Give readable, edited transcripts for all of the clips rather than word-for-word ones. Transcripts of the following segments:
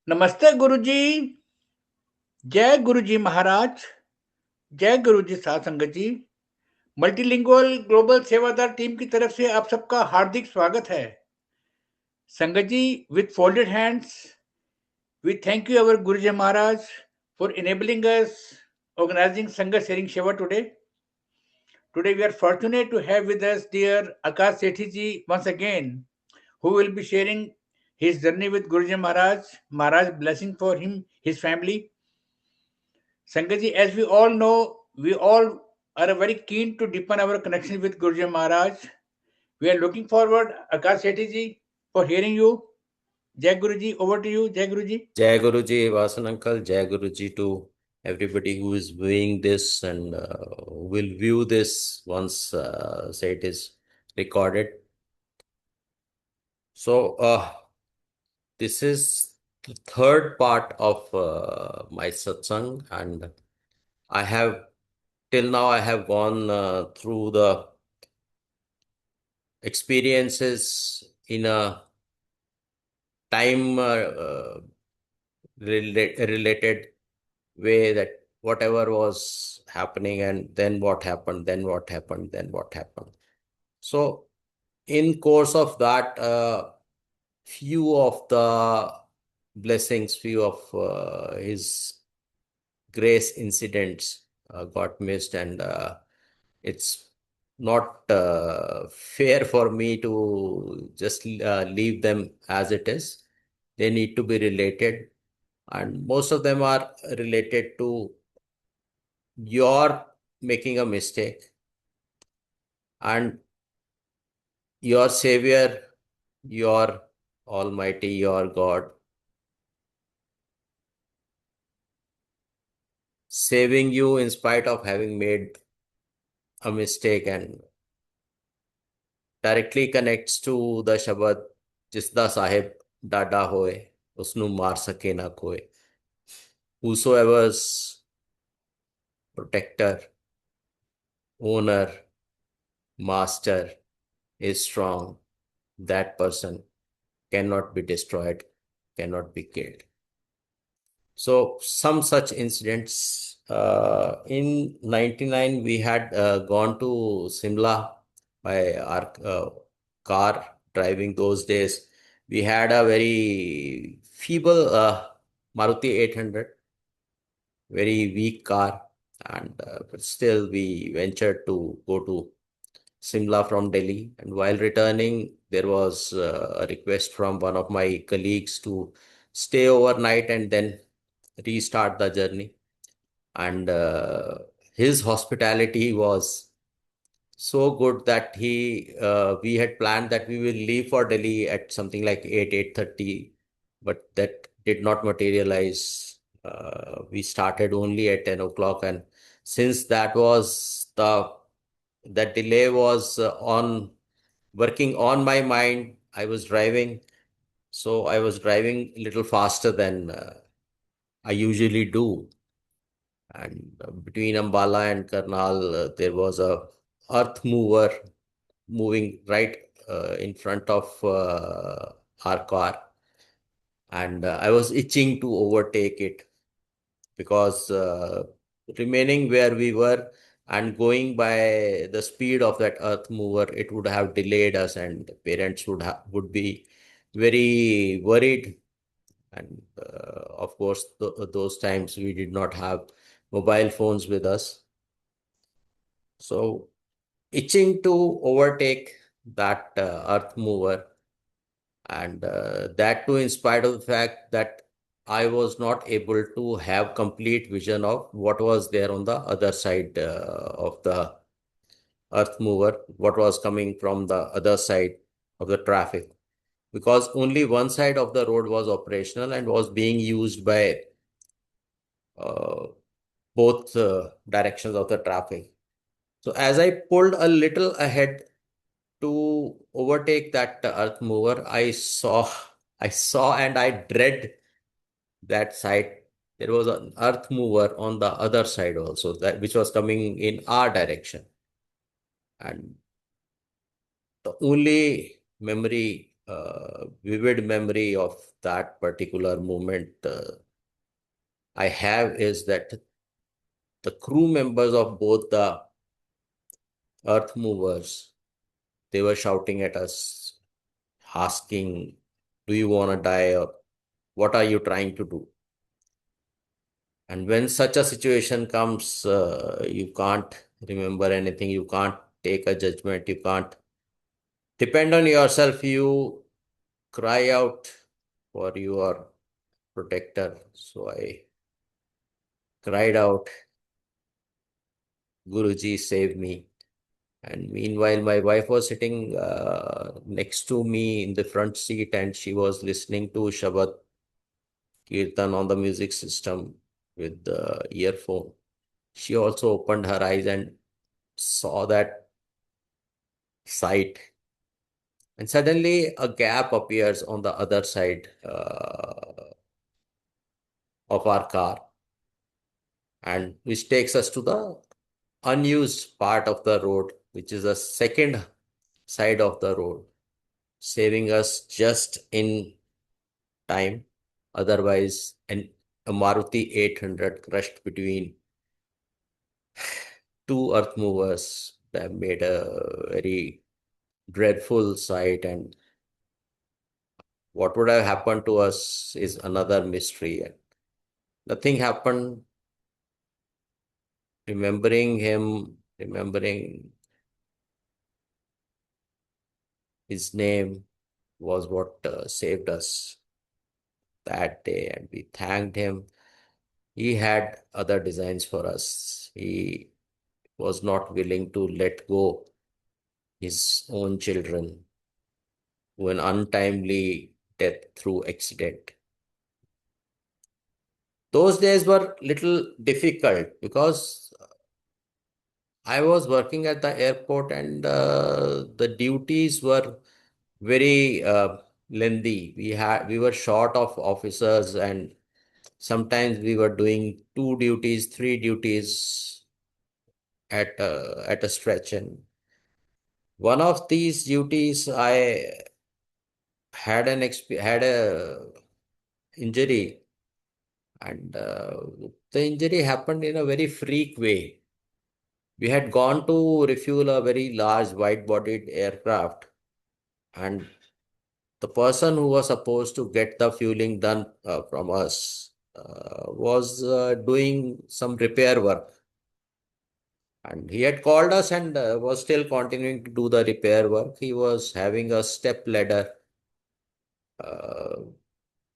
नमस्ते गुरुजी। जय गुरुजी महाराज। जय गुरुजी साथ संगत जी। मल्टीलिंगुअल ग्लोबल सेवादार टीम की तरफ से आप सबका हार्दिक स्वागत है। संगत जी, with folded hands, we thank you our Guruji Maharaj for enabling us organizing Sangat sharing Shiva today. Today we are fortunate to have with us dear Akash Sethi ji once again, who will be sharing his journey with Guruji Maharaj. Maharaj blessing for him, his family. Sangatji, as we all know, we all are very keen to deepen our connection with Guruji Maharaj. We are looking forward, Akash Sethi ji, for hearing you. Jai Guruji, over to you. Jai Guruji. Jai Guruji, Vasan Uncle, Jai Guruji to everybody who is viewing this and will view this once say it is recorded. So this is the third part of my satsang, and I have till now I have gone through the experiences in a time related way, that whatever was happening and then what happened, then what happened, then what happened. So in course of that, few of the blessings, few of his grace incidents got missed, and it's not fair for me to just leave them as it is. They need to be related, and most of them are related to your making a mistake and your savior, your almighty, your God saving you in spite of having made a mistake, and directly connects to the Shabad, Jisda Sahib Dada Hoye, Usnu Mar Sake na Koe. Whosoever's protector, owner, master is strong, that person cannot be destroyed, cannot be killed. So some such incidents. In 99, we had gone to Simla by our car driving those days. We had a very feeble Maruti 800, very weak car, and but still we ventured to go to Simla from Delhi. And while returning, there was a request from one of my colleagues to stay overnight and then restart the journey. And his hospitality was so good that we had planned that we will leave for Delhi at something like 8:30, but that did not materialize. We started only at 10 o'clock, and since that delay was on working on my mind, I was driving. So I was driving a little faster than I usually do. And between Ambala and Karnal, there was a earth mover moving right in front of our car, and I was itching to overtake it, because remaining where we were and going by the speed of that earth mover, it would have delayed us, and parents would be very worried. And of course, those times we did not have mobile phones with us. So itching to overtake that earth mover, and that too in spite of the fact that I was not able to have complete vision of what was there on the other side of the earth mover, what was coming from the other side of the traffic, because only one side of the road was operational and was being used by uh, both directions of the traffic. So as I pulled a little ahead to overtake that earth mover, I saw and I dread that side. There was an earth mover on the other side also, that which was coming in our direction. And the only memory vivid memory of that particular moment I have is that the crew members of both the earth movers, they were shouting at us, asking, do you want to die or what are you trying to do? And when such a situation comes, you can't remember anything, you can't take a judgment, you can't depend on yourself, you cry out for your protector. So I cried out, Guruji, save me. And meanwhile, my wife was sitting next to me in the front seat and she was listening to Shabad Kirtan on the music system with the earphone. She also opened her eyes and saw that sight. And suddenly a gap appears on the other side of our car, and which takes us to the unused part of the road, which is the second side of the road, saving us just in time. Otherwise, a Maruti 800 crushed between two earth movers that made a very dreadful sight. And what would have happened to us is another mystery. And nothing happened. Remembering him, remembering his name was what saved us that day. And we thanked him. He had other designs for us. He was not willing to let go his own children to an untimely death through accident. Those days were little difficult because I was working at the airport and the duties were very lengthy. We were short of officers and sometimes we were doing two duties, three duties at a stretch. And one of these duties, I had a injury, and the injury happened in a very freak way. We had gone to refuel a very large wide-bodied aircraft, and the person who was supposed to get the fueling done from us was doing some repair work. And he had called us and was still continuing to do the repair work. He was having a step ladder uh,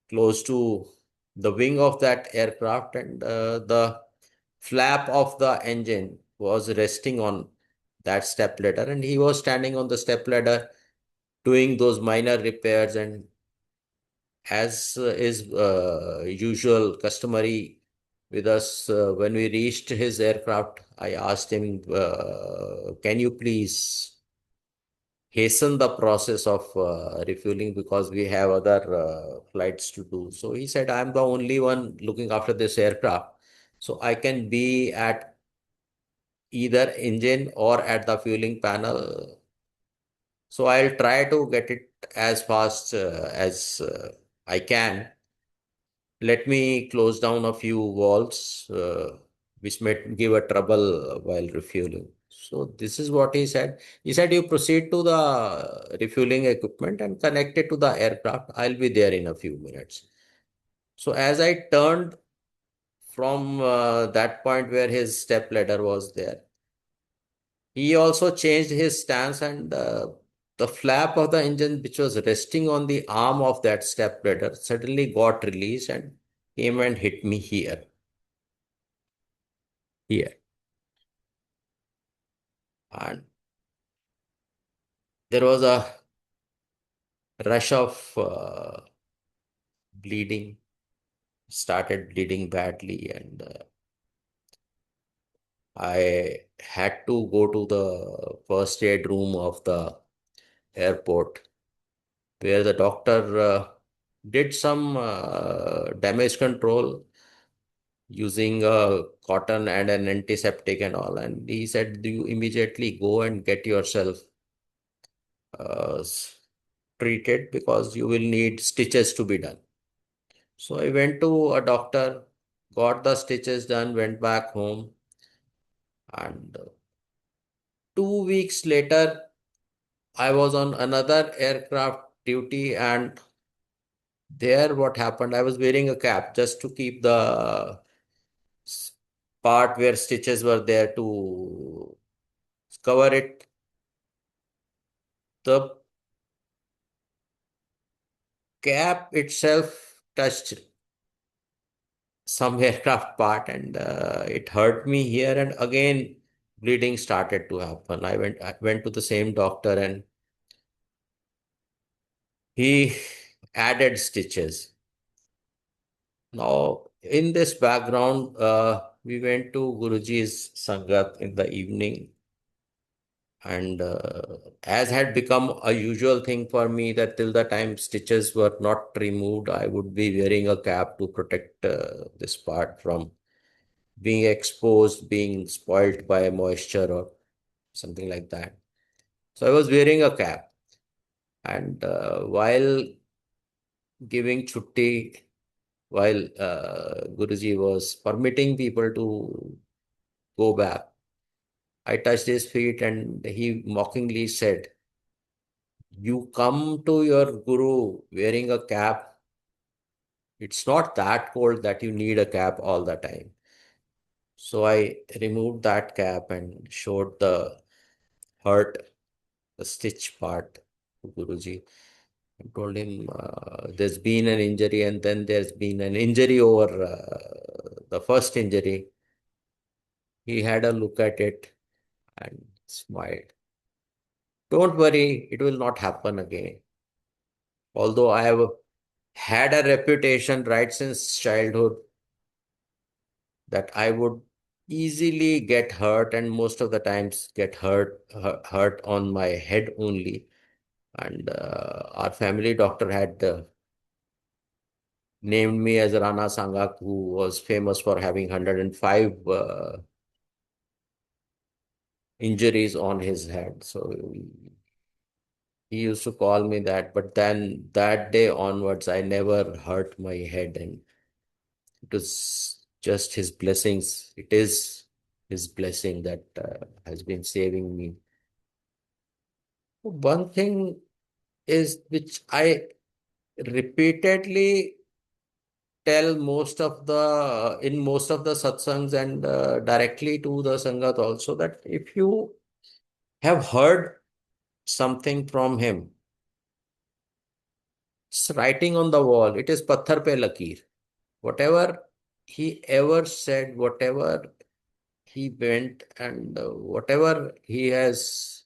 close to the wing of that aircraft, and the flap of the engine was resting on that step ladder, and he was standing on the step ladder doing those minor repairs. And as is usual customary with us, when we reached his aircraft, I asked him, can you please hasten the process of refueling because we have other flights to do. So he said, I'm the only one looking after this aircraft. So I can be at either engine or at the fueling panel. So I'll try to get it as fast as I can. Let me close down a few valves, which may give a trouble while refueling. So this is what he said. He said, you proceed to the refueling equipment and connect it to the aircraft. I'll be there in a few minutes. So as I turned from that point where his step ladder was there, he also changed his stance, and the flap of the engine, which was resting on the arm of that step ladder, suddenly got released and came and hit me here. Here. And there was a rush of bleeding, started bleeding badly, and I had to go to the first aid room of the airport where the doctor did some damage control using cotton and an antiseptic and all. And he said, do you immediately go and get yourself treated because you will need stitches to be done. So I went to a doctor, got the stitches done, went back home, and 2 weeks later, I was on another aircraft duty, and there what happened, I was wearing a cap just to keep the s- part where stitches were there to cover it. The cap itself touched some aircraft part, and it hurt me here, and again bleeding started to happen. I went to the same doctor, and he added stitches. Now, in this background, we went to Guruji's Sangat in the evening, and as had become a usual thing for me that till the time stitches were not removed, I would be wearing a cap to protect this part from being exposed, being spoilt by moisture or something like that. So I was wearing a cap, and while giving chutti, while Guruji was permitting people to go back, I touched his feet, and he mockingly said, "You come to your Guru wearing a cap. It's not that cold that you need a cap all the time." So I removed that cap and showed the hurt, the stitch part to Guruji. I told him there's been an injury, and then there's been an injury over the first injury. He had a look at it and smiled. Don't worry, it will not happen again. Although I have had a reputation right since childhood that I would easily get hurt, and most of the times get hurt on my head only. And our family doctor had named me as Rana Sangak, who was famous for having 105 injuries on his head. So he used to call me that. But then that day onwards, I never hurt my head, and it was just his blessings. It is his blessing that has been saving me. One thing is which I repeatedly tell most of the in most of the satsangs, and directly to the sangat also, that if you have heard something from him, it's writing on the wall. It is patthar pe lakir. Whatever he ever said, whatever he went, and whatever he has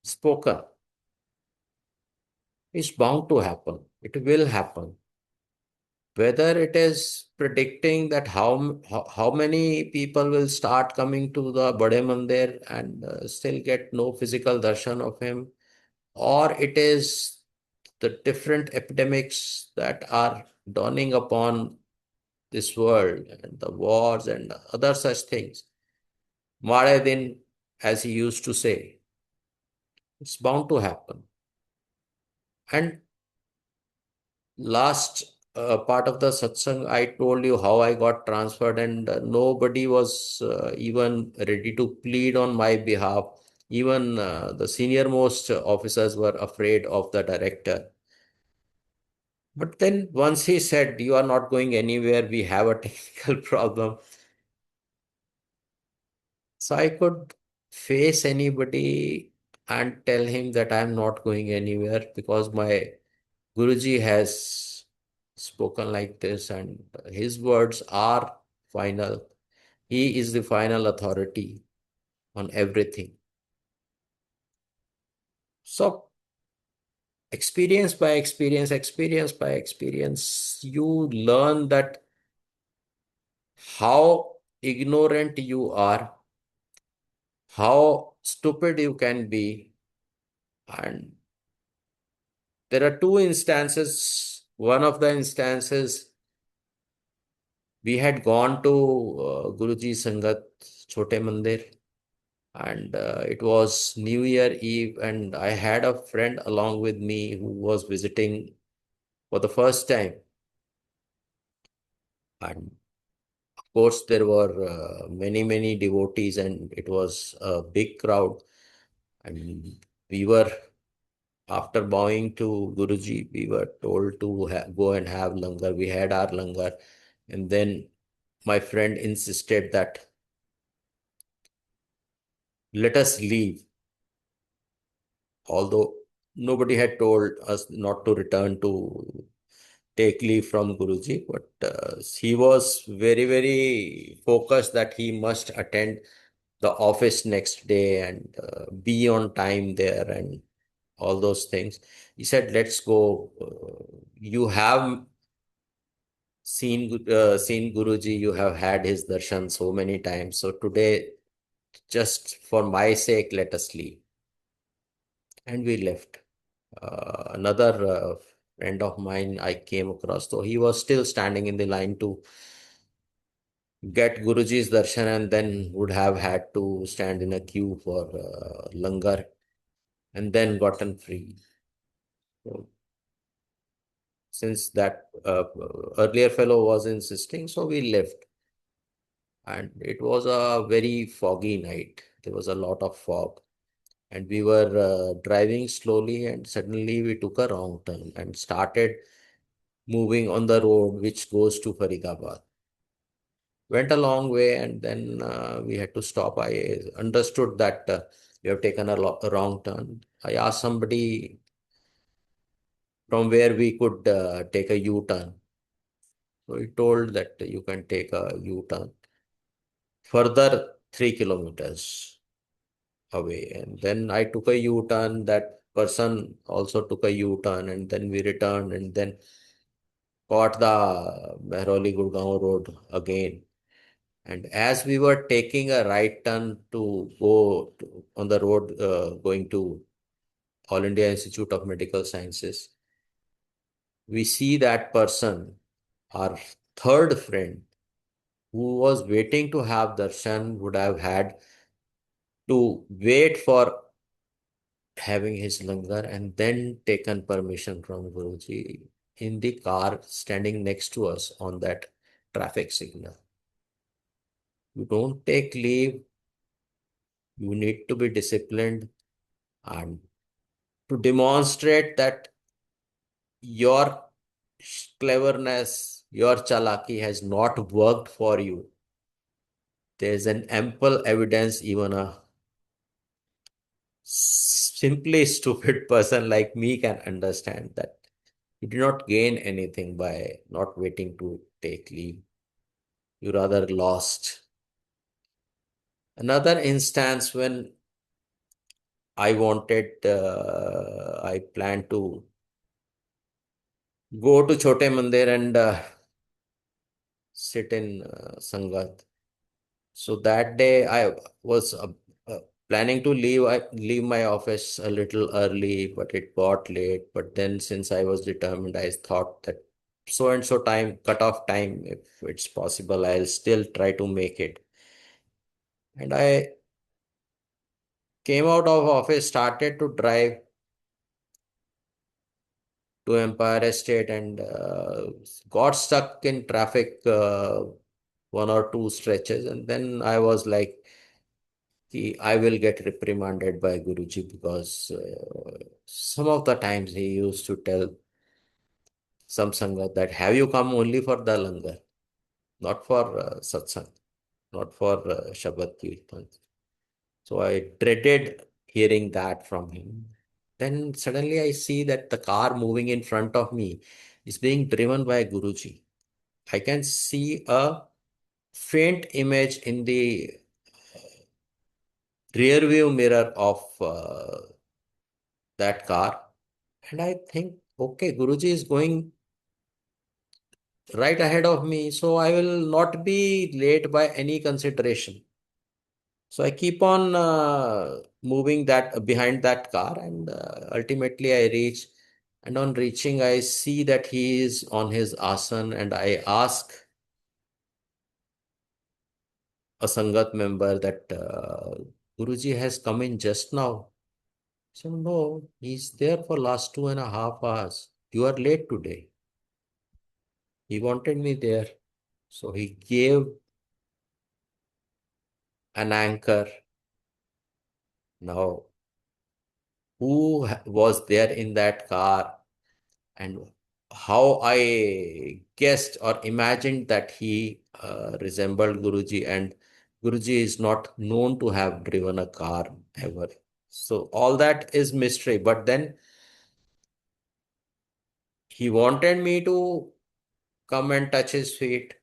spoken is bound to happen. It will happen. Whether it is predicting that how many people will start coming to the Bade Mandir and still get no physical darshan of him, or it is the different epidemics that are dawning upon this world, and the wars and other such things. Mare din, as he used to say, it's bound to happen. And last part of the satsang, I told you how I got transferred, and nobody was even ready to plead on my behalf. Even the senior most officers were afraid of the director. But then once he said, "You are not going anywhere, we have a technical problem." So I could face anybody and tell him that I'm not going anywhere because my Guruji has spoken like this, and his words are final. He is the final authority on everything. So, experience by experience, you learn that how ignorant you are, how stupid you can be. And there are two instances. One of the instances, we had gone to Guruji Sangat, Chote Mandir, And it was New Year Eve, and I had a friend along with me who was visiting for the first time. And of course, there were many devotees, and it was a big crowd. And we were, after bowing to Guruji, we were told to go and have langar. We had our langar, and then my friend insisted that let us leave, although nobody had told us not to return to take leave from Guruji, but he was very focused that he must attend the office next day and be on time there and all those things. He said, "Let's go. You have seen Guruji. You have had his darshan so many times. So today, just for my sake, let us leave." And we left. Another friend of mine I came across, so he was still standing in the line to get Guruji's darshan, and then would have had to stand in a queue for langar, and then gotten free. So since that earlier fellow was insisting, so we left. And it was a very foggy night. There was a lot of fog. And we were driving slowly, and suddenly we took a wrong turn and started moving on the road which goes to Faridabad. Went a long way, and then we had to stop. I understood that we have taken a wrong turn. I asked somebody from where we could take a U-turn. So he told that you can take a U-turn further 3 kilometers away. And then I took a U-turn. That person also took a U-turn, and then we returned and then caught the Mehroli Gurgaon road again. And as we were taking a right turn to go on the road going to All India Institute of Medical Sciences, we see that person, our third friend, who was waiting to have darshan, would have had to wait for having his langar and then taken permission from Guruji in the car standing next to us on that traffic signal. You don't take leave, you need to be disciplined, and to demonstrate that your cleverness, your chalaki has not worked for you. There's an ample evidence, even a simply stupid person like me can understand that you did not gain anything by not waiting to take leave. You rather lost. Another instance when I planned to go to Chote Mandir and sit in Sangat. So that day I was planning to leave. I leave my office a little early, but it got late. But then since I was determined, I thought that so and so time, cutoff time, if it's possible, I'll still try to make it. And I came out of office, started to drive to Empire Estate, and got stuck in traffic one or two stretches. And then I was like, I will get reprimanded by Guruji because some of the times he used to tell some Sangat that have you come only for the langar, not for satsang, not for Shabad Kirtan. So I dreaded hearing that from him. Then suddenly I see that the car moving in front of me is being driven by Guruji. I can see a faint image in the rear view mirror of that car. And I think, okay, Guruji is going right ahead of me, so I will not be late by any consideration. So I keep on moving that behind that car, and ultimately I reach. And on reaching, I see that he is on his asan, and I ask a Sangat member that Guruji has come in just now. So no, he's there for last 2.5 hours. You are late today. He wanted me there. So he gave an anchor. Now, who was there in that car and how I guessed or imagined that he resembled Guruji, and Guruji is not known to have driven a car ever. So all that is mystery. But then he wanted me to come and touch his feet.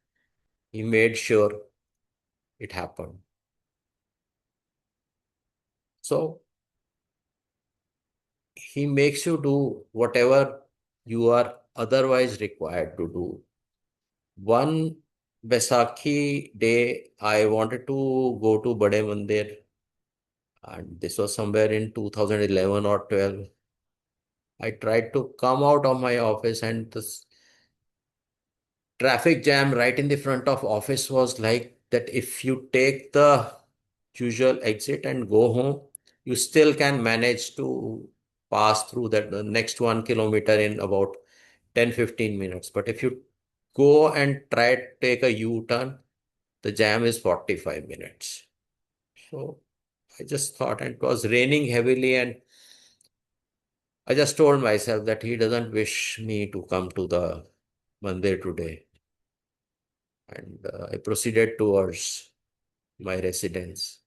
He made sure it happened. So he makes you do whatever you are otherwise required to do. One Baisakhi day, I wanted to go to Bade Mandir, and this was somewhere in 2011 or 12. I tried to come out of my office, and this traffic jam right in the front of office was like that. If you take the usual exit and go home, you still can manage to pass through that the next 1 kilometer in about 10-15 minutes. But if you go and try to take a U-turn, the jam is 45 minutes. So I just thought, and it was raining heavily, and I just told myself that he doesn't wish me to come to the mandir today. And I proceeded towards my residence.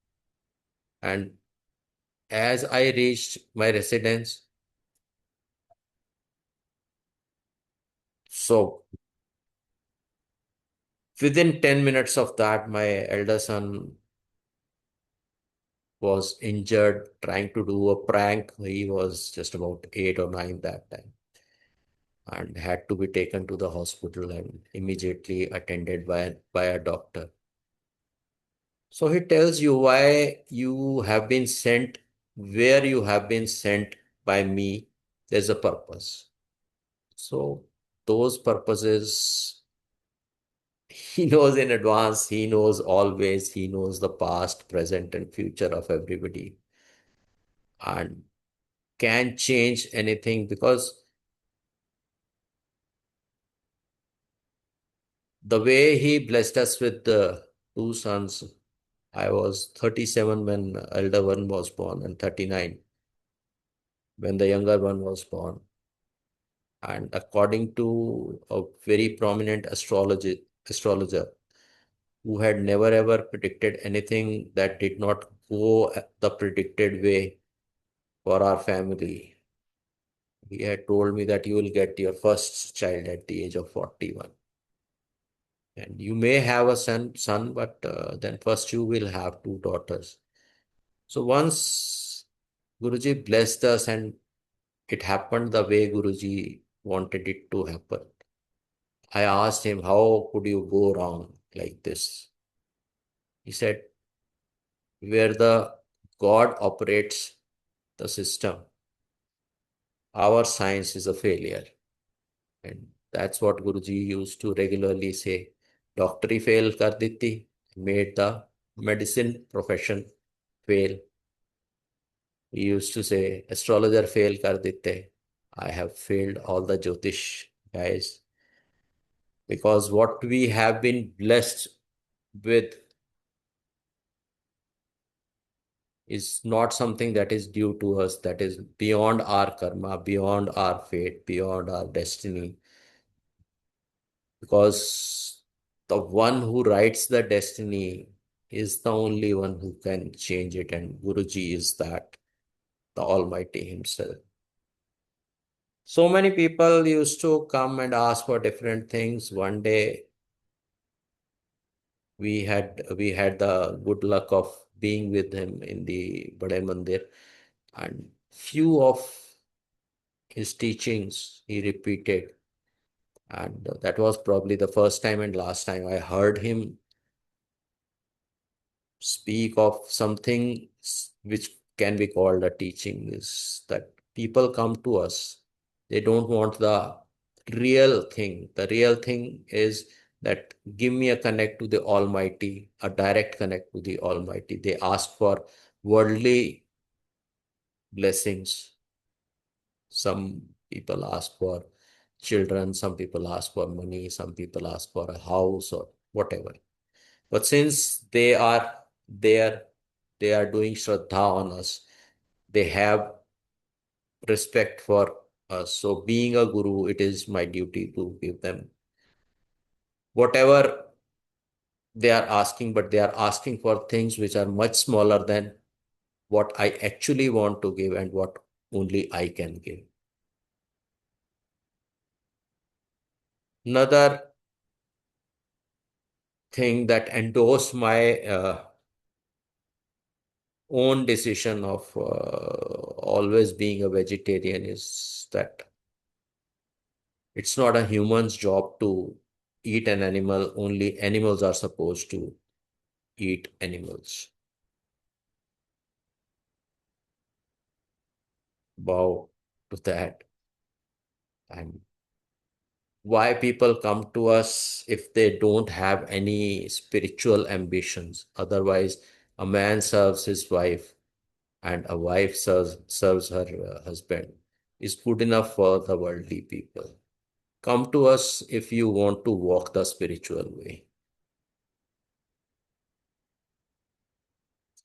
And as I reached my residence, so within 10 minutes of that, my elder son was injured trying to do a prank. He was just about 8 or 9 that time and had to be taken to the hospital and immediately attended by a doctor. So he tells you why you have been sent, where you have been sent by me. There's a purpose. So those purposes, he knows in advance, he knows always, he knows the past, present, and future of everybody, and can change anything because the way he blessed us with the 2 sons. I was 37 when elder one was born and 39 when the younger one was born. And according to a very prominent astrologer who had never ever predicted anything that did not go the predicted way for our family, he had told me that you will get your first child at the age of 41. And you may have a son, but then first you will have 2 daughters. So once Guruji blessed us and it happened the way Guruji wanted it to happen, I asked him, how could you go wrong like this? He said, where the God operates the system, our science is a failure. And that's what Guruji used to regularly say. Doctory fail kar diti, made the medicine profession fail. He used to say, astrologer fail kar dite. I have failed all the Jyotish guys because what we have been blessed with is not something that is due to us, that is beyond our karma, beyond our fate, beyond our destiny. Because the one who writes the destiny is the only one who can change it, and Guruji is that, the Almighty Himself. So many people used to come and ask for different things. One day we had the good luck of being with him in the Bade Mandir, and few of his teachings he repeated, and that was probably the first time and last time I heard him speak of something which can be called a teaching. Is that people come to us, they don't want the real thing. The real thing is that give me a connect to the Almighty, a direct connect to the Almighty. They ask for worldly blessings. Some people ask for children, some people ask for money, some people ask for a house or whatever. But since they are there, they are doing Shraddha on us, they have respect for us. So, being a guru, it is my duty to give them whatever they are asking, but they are asking for things which are much smaller than what I actually want to give and what only I can give. Another thing that endorsed my own decision of always being a vegetarian is that it's not a human's job to eat an animal, only animals are supposed to eat animals. Bow to that. And why people come to us if they don't have any spiritual ambitions. Otherwise, a man serves his wife and a wife serves her husband is good enough for the worldly people. Come to us if you want to walk the spiritual way.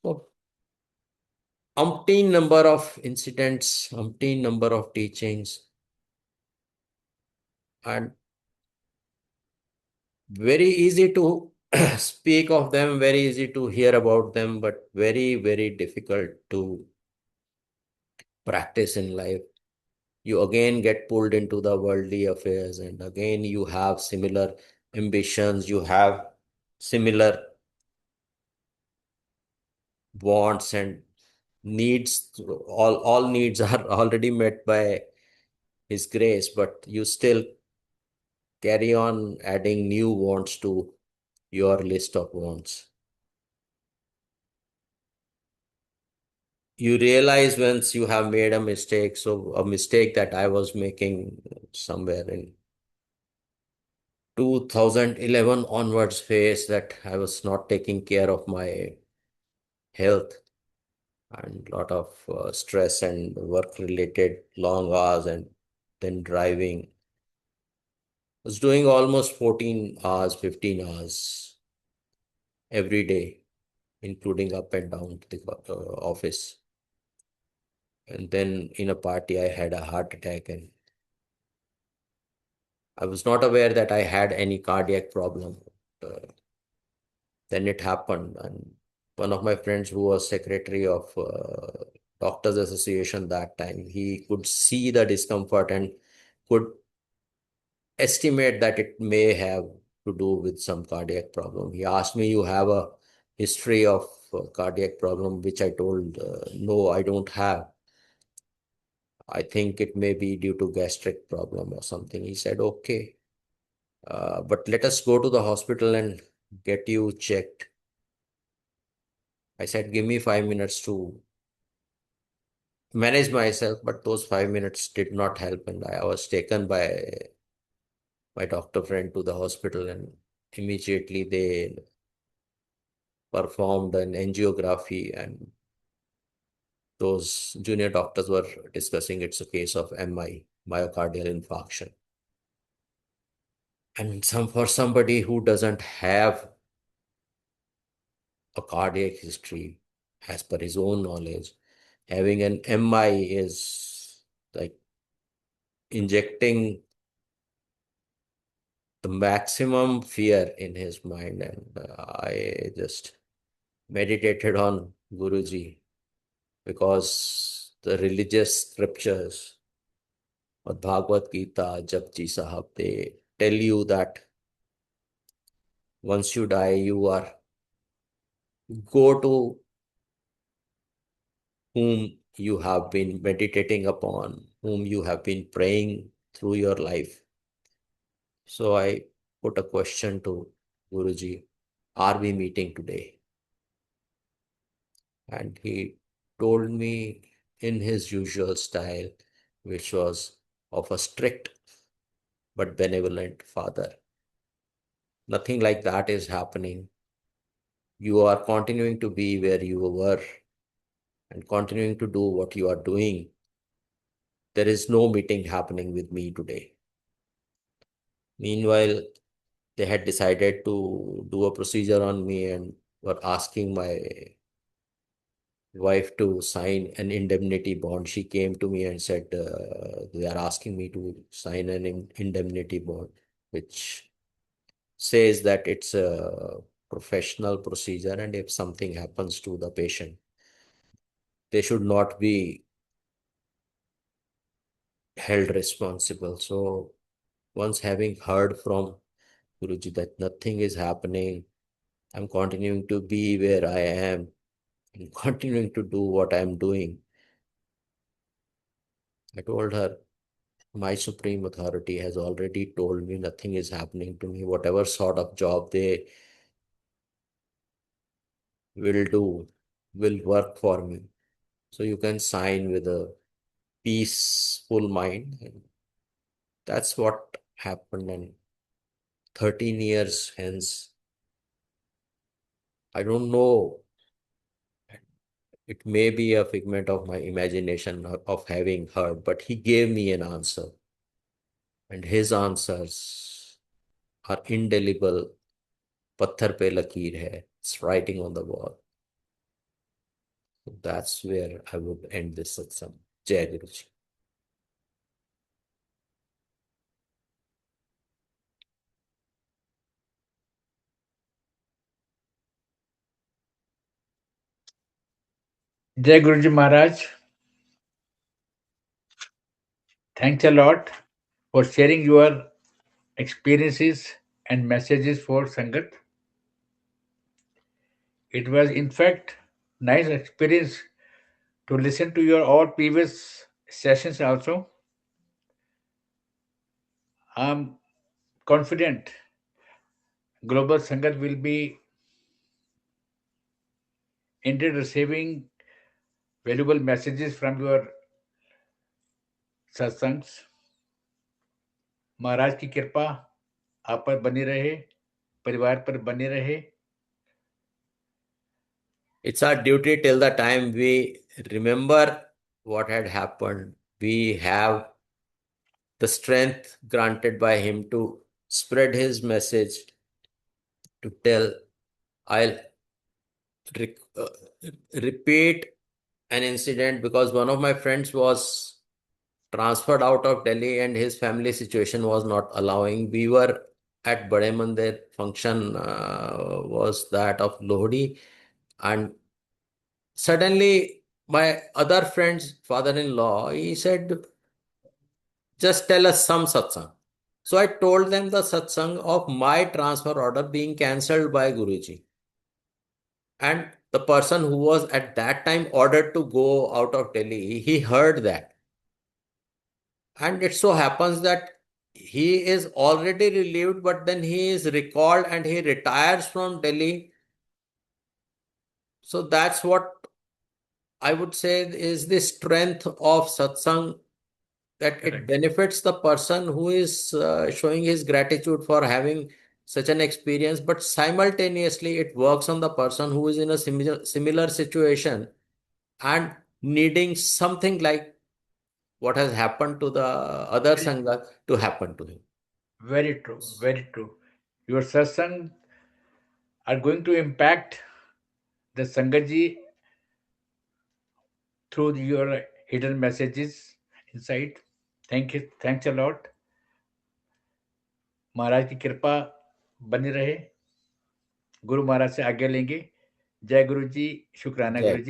So, umpteen number of incidents, umpteen number of teachings, and very easy to speak of them, very easy to hear about them, but very, very difficult to practice in life. You again get pulled into the worldly affairs, and again you have similar ambitions, you have similar wants and needs. All needs are already met by His grace, but you still carry on adding new wants to your list of wants. You realize once you have made a mistake. So, a mistake that I was making somewhere in 2011 onwards phase, that I was not taking care of my health and a lot of stress and work related long hours and then driving. I was doing almost 14 hours, 15 hours every day, including up and down to the office. And then in a party, I had a heart attack, and I was not aware that I had any cardiac problem. Uh, then it happened, and one of my friends who was secretary of Doctors Association that time, he could see the discomfort and could estimate that it may have to do with some cardiac problem. He asked me, "You have a history of cardiac problem?" Which I told, "No, I don't have. I think it may be due to gastric problem or something." He said, "Okay, but let us go to the hospital and get you checked." I said, "Give me 5 minutes to manage myself," but those 5 minutes did not help, and I was taken by my doctor friend to the hospital, and immediately they performed an angiography, and those junior doctors were discussing it's a case of MI, myocardial infarction. And for somebody who doesn't have a cardiac history, as per his own knowledge, having an MI is like injecting the maximum fear in his mind. And I just meditated on Guruji, because the religious scriptures or Bhagavad Gita, Japji Sahab, they tell you that once you die, you are go to whom you have been meditating upon, whom you have been praying through your life. So I put a question to Guruji, are we meeting today? And he told me in his usual style, which was of a strict but benevolent father, nothing like that is happening. You are continuing to be where you were and continuing to do what you are doing, there is no meeting happening with me today. Meanwhile, they had decided to do a procedure on me and were asking my wife to sign an indemnity bond. She came to me and said, they are asking me to sign an indemnity bond, which says that it's a professional procedure, and if something happens to the patient, they should not be held responsible. So once having heard from Guruji that nothing is happening, I'm continuing to be where I am and continuing to do what I'm doing. I told her, my supreme authority has already told me nothing is happening to me. Whatever sort of job they will do will work for me. So you can sign with a peaceful mind. And that's what happened. And 13 years hence, I don't know, it may be a figment of my imagination of having heard, but he gave me an answer. And his answers are indelible. Patthar pe lakeer hai. It's writing on the wall. So that's where I would end this satsang. Jai Guruji. Jai Guruji Maharaj. Thanks a lot for sharing your experiences and messages for Sangat. It was, in fact, nice experience to listen to your all previous sessions also. I'm confident Global Sangat will be indeed receiving valuable messages from your satsangs. महाराज की कृपा आप पर बनी रहे, परिवार पर बनी रहे. It's our duty till the time we remember what had happened. We have the strength granted by him to spread his message, to tell. I'll repeat an incident because one of my friends was transferred out of Delhi and his family situation was not allowing. We were at Bade Mandir, function was that of Lohri, and suddenly my other friend's father-in-law, he said, just tell us some satsang. So I told them the satsang of my transfer order being cancelled by Guruji. And the person who was at that time ordered to go out of Delhi, he heard that. And it so happens that he is already relieved, but then he is recalled and he retires from Delhi. So that's what I would say is the strength of satsang, that it Correct. benefits the person who is showing his gratitude for having such an experience, but simultaneously it works on the person who is in a similar situation and needing something like what has happened to the other Very, Sangha to happen to him. very true, very true. Your satsang are going to impact the Sangatji through your hidden messages inside. Thank you. Thanks a lot. महाराज की कृपा बनी रहे. गुरु महाराज से आज्ञा लेंगे. जय गुरु जी. शुक्राना गुरु Jai जी.